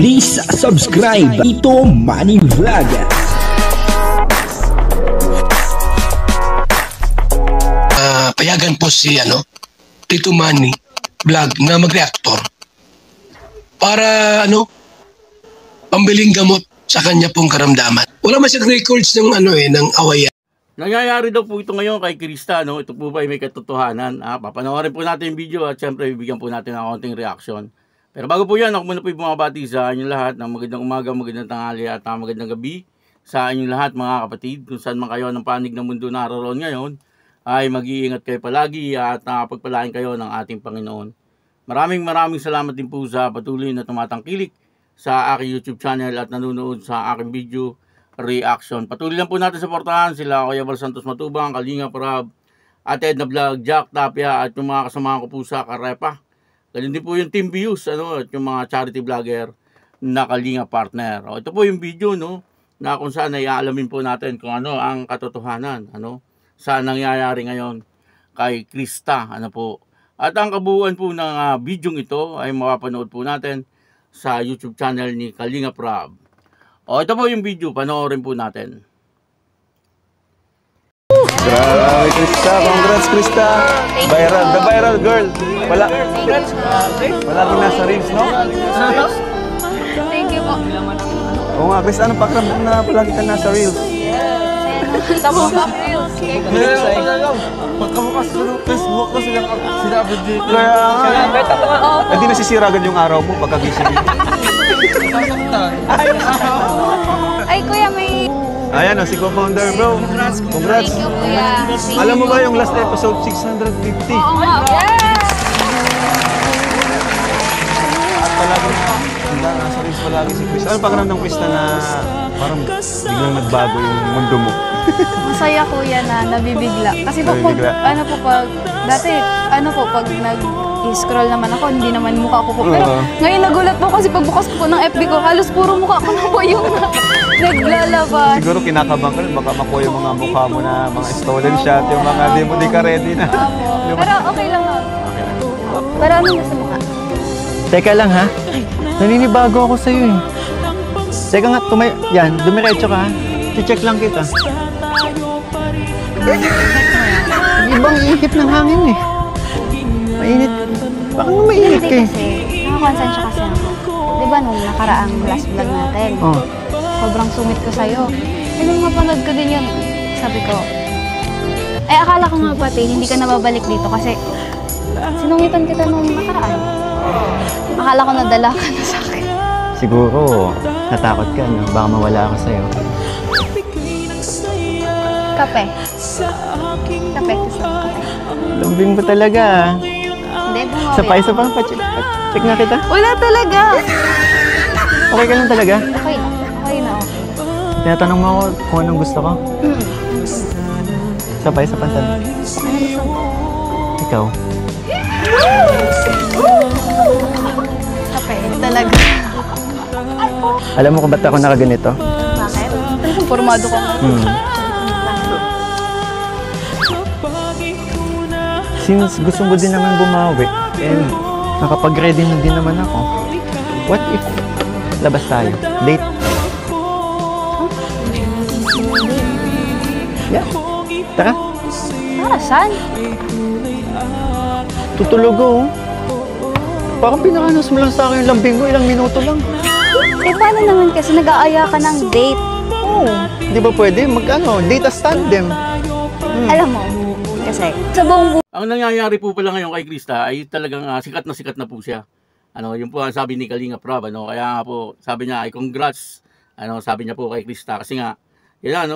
Please subscribe Ito Money Vlog. Payagan po si Tito Manny Vlog na mag-reactor para pambiling gamot sa kanya pong karamdaman. Wala man siyang records ng ng awayan. Nangyayari daw po ito ngayon kay Krista, no? Ito po ba ay may katotohanan? Papanoorin po natin yung video at syempre bibigyan po natin ng konting reaction. Pero bago po yan, ako muna po yung bumabati sa inyong lahat ng magandang umaga, magandang tanghali at magandang gabi sa inyong lahat mga kapatid. Kung saan man kayo ng panig ng mundo naroon ngayon, ay mag-iingat kayo palagi at pagpalain kayo ng ating Panginoon. Maraming salamat din po sa patuloy na tumatangkilik sa aking YouTube channel at nanonood sa aking video reaction. Patuloy lang po natin suportahan sila Kuya Val Santos Matubang, Kalinga Prab, at Ed na Vlog, Jack Tapia at yung mga kasama ko po sa Karepa. Ganun din po yung Team Views at yung mga charity vlogger na Kalinga partner. Ito po yung video na kung saan ay aalamin po natin kung ano ang katotohanan sa nangyayari ngayon kay Krista po. At ang kabuuan po ng video ito ay mapapanood po natin sa YouTube channel ni Kalinga Prab. Ito po yung video, panoorin po natin. Grabe, Krista. Congrats, Krista. Viral. The viral girl. Wala rin nasa reels, no? Thank you po. Oo nga, Krista. Anong pakiramdam na palagi ka nasa reels? Tapos sa reels. Pagkabukas ko ng Facebook ko sinabi dito. Kaya nga. Hindi nasisira agad yung araw mo pagkagising. Ay, kuya, may... Ayan si co-founder, bro. Congrats. Thank you, kuya. Alam mo ba yung last episode, 650? Oo nga. Yes! At palagi nasa reels palagi si Krista. Ano pakiramdam, Krista, na parang biglang nagbago yung mundo mo? Masaya, kuya, na nabibigla. Kasi po, pag pag nag-scroll naman ako, hindi naman mukha ko po. Pero ngayon nagulat po kasi pagbukas ko ng FB ko, halos puro mukha ko na po yung naglalabas. Siguro kinakabang ka rin, baka makuha yung mga mukha mo na mga stolen shot, yung mga di ka ready na. Pero okay lang na. Pero ano nasa mukha? Teka lang ha, naninibago ako sa'yo eh. Teka nga, yan, dumiretso ka ha. I-check lang kita. Ibang ihip ng hangin eh. Mainit. Baka nga mainit ka eh. Kasi, nakakonsensya kasi ako. Diba nung nakaraang last vlog natin? Sobrang sungit ko sa'yo. Nung mapanood ko din yun, sabi ko, akala ko nga pati, hindi ka nababalik dito kasi sinungitan kita nung nakaraan. Akala ko nadala ka na sa akin. Siguro, natakot ka, no? Baka mawala ako sa'yo. Kape. Kape. Lambing mo talaga. Hindi, bumawi. Isa pa, check nga kita. Wala talaga. Okay ka lang talaga? Okay na. Okay na. Tinatanong mo ako kung anong gusto ko. Isa pa, Ano gusto mo? Ikaw. Kape. Talaga. Alam mo kung ba't ako nakaganito? Bakit? Talagang formado ko. Since gusto ko din naman bumawi, and nakapag-ready na din naman ako, what if labas tayo? Date? Yeah. Tara. Para saan? Tutulog ako. Parang pinakanos mo lang sa akin yung lambing mo, ilang minuto lang. Paano naman kasi nag-aaya ka ng date? Oo. Di ba pwede? Date as tandem. Alam mo, kasi sa buong Ang nangyayari po pala ngayon kay Krista ay talagang sikat na po siya. Yung po ang sabi ni Kalinga Prab, kaya nga po sabi niya ay congrats. Sabi niya po kay Krista kasi nga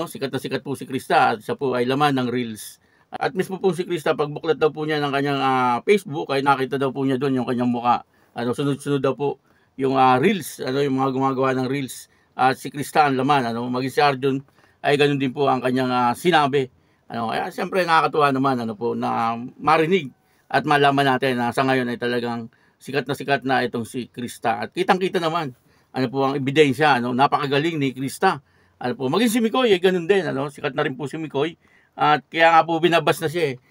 sikat na sikat po si Krista at siya po ay laman ng reels. At mismo po si Krista pagbuklat daw po niya ng kanyang Facebook ay nakita daw po niya doon yung kanyang mukha. Sunod-sunod daw po yung reels, yung mga gumagawa ng reels. At si Krista ang laman, maging si Arjun ay ganun din po ang kanyang sinabi. Kaya siyempre nakakatuwa naman na marinig at malaman natin na sa ngayon ay talagang sikat na itong si Krista. At kitang-kita naman ang ebidensya, napakagaling ni Krista. Maging si Mikoy ay ganun din, sikat na rin po si Mikoy. At kaya nga po binabas na siya eh.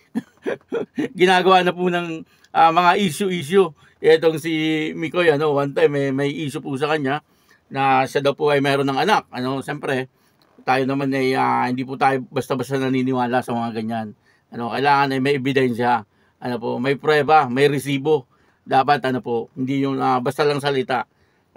ginagawa na po ng mga issue. Itong si Mikoy, one time may issue po sa kanya na siya daw po ay mayroon ng anak. Siyempre, tayo naman ay hindi po tayo basta-basta naniniwala sa mga ganyan. Kailangan ay may ebidensya. May prueba, may resibo. Dapat hindi yung basta lang salita.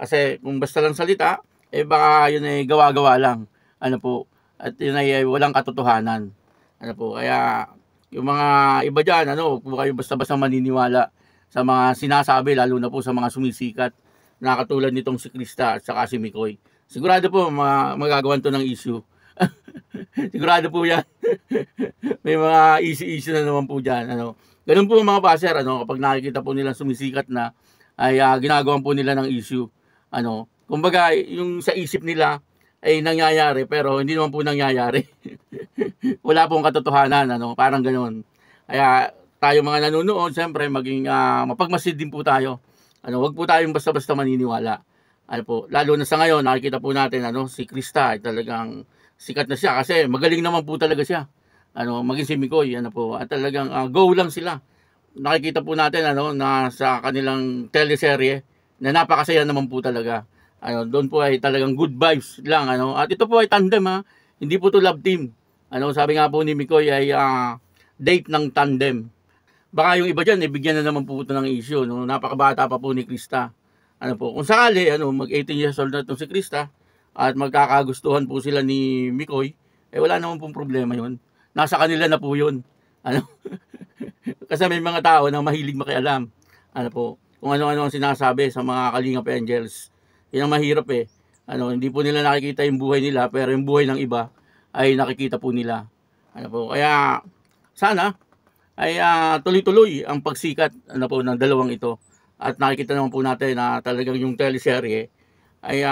Kasi kung basta lang salita, baka yun ay gawa-gawa lang. At yun ay walang katotohanan. Kaya yung mga iba dyan, huwag po kayo basta-basta maniniwala sa mga sinasabi, lalo na po sa mga sumisikat na katulad nitong si Krista at saka si Mikoy. Sigurado po magagawan to ng issue. Sigurado po yan. May mga issue na naman po dyan. Ganun po mga baser, kapag nakikita po nilang sumisikat na, ay ginagawan po nila ng issue. Kumbaga, yung sa isip nila ay nangyayari, pero hindi naman po nangyayari. Wala pong katotohanan, parang ganoon. Kaya tayo mga nanonood, siyempre maging mapagmasid din po tayo. Wag po tayong basta-basta maniniwala. Lalo na sa ngayon, nakikita po natin si Krista ay talagang sikat na siya kasi magaling naman po talaga siya. Maging si Mikoy, at talagang go lang sila. Nakikita po natin na sa kanilang teleserye na napakasaya naman po talaga. Doon po ay talagang good vibes lang. At ito po ay tandem, hindi po to love team. Sabi nga po ni Mikoy ay date ng tandem. Baka yung iba dyan, bigyan na naman po ito ng issue. Napakabata pa po ni Krista. Kung sakali, mag 18 years old na itong si Krista at magkakagustuhan po sila ni Mikoy, wala naman pong problema yun. Nasa kanila na po yun. Kasi may mga tao na mahilig makialam. Kung ano-ano ang sinasabi sa mga Kalingap Angels. Yan ang mahirap hindi po nila nakikita yung buhay nila, pero yung buhay ng iba ay nakikita po nila. Kaya sana ay tuloy-tuloy ang pagsikat ng dalawang ito. At nakikita naman po natin na talagang yung teleserye ay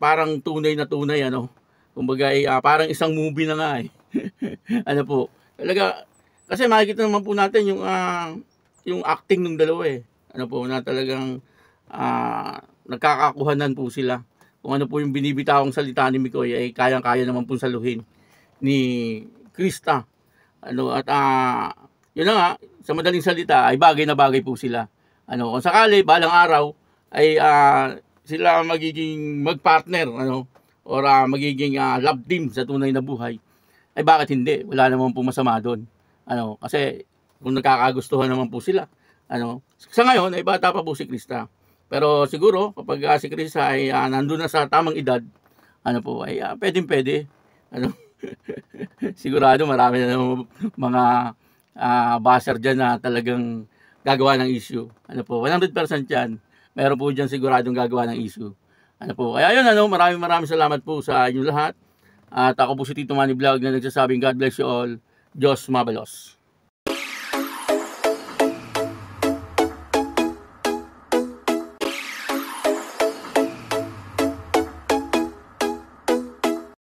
parang tunay na tunay. Kumbaga ay parang isang movie na nga Talaga, kasi makikita naman po natin yung acting ng dalawa na talagang nagkakakuhanan po sila. Kung ano po yung binibitawang salita ni Mikoy ay kayang-kaya naman po saluhin ni Krista. At yun na nga, sa madaling salita ay bagay na bagay po sila. Kung sakali, balang araw ay sila magiging magpartner or magiging love team sa tunay na buhay, ay bakit hindi? Wala naman po masama doon. Kasi kung nagkakagustuhan naman po sila. Sa ngayon ay bata pa po si Krista. Pero siguro kapag si Krista ay nandun na sa tamang edad, ay pwedeng-pwede. Sigurado marami na mga baser dyan na talagang gagawa ng issue. 100% yan. Meron po dyan siguradong gagawa ng issue. Kaya yun, maraming salamat po sa inyong lahat. At ako po si Tito Manny Vlog na nagsasabing God bless you all. Diyos mabalos.